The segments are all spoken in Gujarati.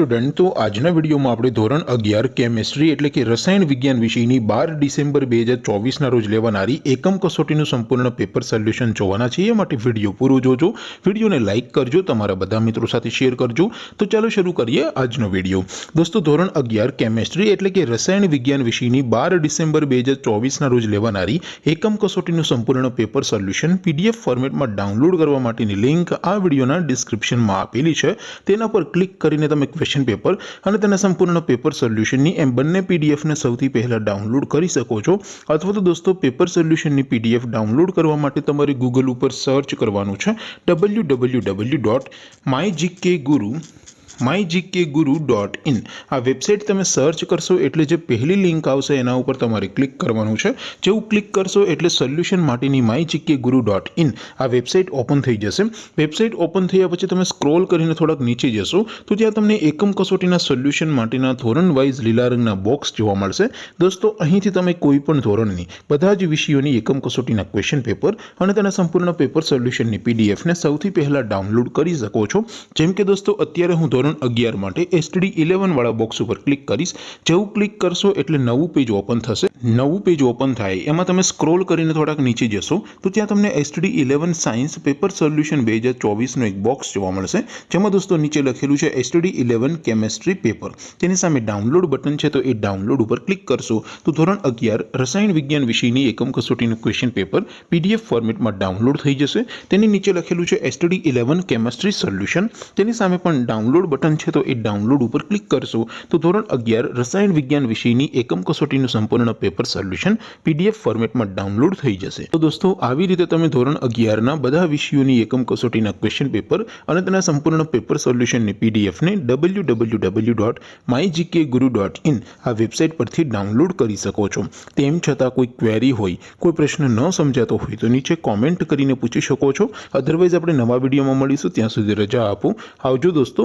સ્ટુડન્ટ તો આજના વિડીયોમાં આપણે ધોરણ 11 કેમિસ્ટ્રી એટલે કે રસાયણ વિજ્ઞાન વિષયની 12 ડિસેમ્બર 2024ના રોજ લેવાનારી એકમ કસોટીનું સંપૂર્ણ પેપર સોલ્યુશન જોવાના છે। એ માટે વિડીયો પૂરો જોજો, વિડીયોને લાઇક કરજો, તમારા બધા મિત્રો સાથે શેર કરજો। તો ચાલો શરૂ કરીએ આજનો વિડીયો। દોસ્તો ધોરણ 11 કેમિસ્ટ્રી એટલે કે રસાયણ વિજ્ઞાન વિષયની 12 ડિસેમ્બર 2024ના રોજ લેવાનારી એકમ કસોટીનું સંપૂર્ણ પેપર સોલ્યુશન પીડીએફ ફોર્મેટમાં ડાઉનલોડ કરવા માટેની લિંક આ વિડીયોના ડિસ્ક્રિપ્શનમાં આપેલી છે। તેના પર ક્લિક કરીને તમે ક્વેશ્ચન પેપર અને તેના સંપૂર્ણ પેપર સોલ્યુશનની એમ બંને પીડીએફને સૌથી પહેલા ડાઉનલોડ કરી શકો છો। અથવા તો દોસ્તો પેપર સોલ્યુશનની પીડીએફ ડાઉનલોડ કરવા માટે તમારે ગૂગલ ઉપર સર્ચ કરવાનું છે www.mygkguru.in। આ વેબસાઇટ તમે સર્ચ કરશો એટલે જે પહેલી લિંક આવશે એના ઉપર તમારે ક્લિક કરવાનું છે। જેવું ક્લિક કરશો એટલે સોલ્યુશન માટેની mygkguru.in આ વેબસાઇટ ઓપન થઈ જશે। વેબસાઇટ ઓપન થયા પછી તમે સ્ક્રોલ કરીને થોડાક નીચે જશો તો ત્યાં તમને એકમ કસોટીના સોલ્યુશન માટેના ધોરણ વાઇઝ લીલા રંગના બોક્સ જોવા મળશે। દોસ્તો અહીંથી તમે કોઈ પણ ધોરણની બધા જ વિષયોની એકમ કસોટીના ક્વેશ્ચન પેપર અને તેના સંપૂર્ણ પેપર સોલ્યુશનની પીડીએફને સૌથી પહેલા ડાઉનલોડ કરી શકો છો। જેમ કે દોસ્તો અત્યારે હું ધોરણ 11 માટે STD 11 વાળા બોક્સ ઉપર ક્લિક કરીશ। જેવું ક્લિક કરશો એટલે નવું પેજ ઓપન થશે। નવું પેજ ઓપન થાય એમાં તમે સ્ક્રોલ કરીને થોડાક નીચે જશો તો ત્યાં તમને STD 11 સાયન્સ પેપર સોલ્યુશન 2024નો એક બોક્સ જોવા મળશે, જેમાં દોસ્તો નીચે લખેલું છે STD 11 કેમિસ્ટ્રી પેપર। તેની સામે ડાઉનલોડ બટન છે, તો એ ડાઉનલોડ ઉપર ક્લિક કરશો તો ધોરણ 11 રસાયણ વિજ્ઞાન વિષયની એકમ કસોટીનું ક્વેશ્ચન પેપર PDF ફોર્મેટમાં ડાઉનલોડ થઈ જશે। તેની નીચે લખેલું છે STD 11 કેમિસ્ટ્રી સોલ્યુશન। તેની સામે પણ ડાઉનલોડ બટન છે, તો એ ડાઉનલોડ ઉપર ક્લિક કરશો તો ધોરણ 11 રસાયણ વિજ્ઞાન વિષયની એકમ કસોટીનું સંપૂર્ણ પેપર સોલ્યુશન PDF ફોર્મેટમાં ડાઉનલોડ થઈ જશે। તો દોસ્તો આવી રીતે તમે ધોરણ 11ના બધા વિષયોની એકમ કસોટીના ક્વેશ્ચન પેપર અને તેના સંપૂર્ણ પેપર સોલ્યુશનની પીડીએફને www.mygkguru.in આ વેબસાઇટ પરથી ડાઉનલોડ કરી શકો છો। તેમ છતાં કોઈ ક્વેરી હોય, કોઈ પ્રશ્ન ન સમજાતો હોય તો નીચે કોમેન્ટ કરીને પૂછી શકો છો। અધરવાઇઝ આપણે નવા વિડીયોમાં મળીશું, ત્યાં સુધી રજા આપો। આવજો દોસ્તો,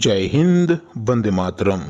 જય હિન્દ, વંદે માતરમ।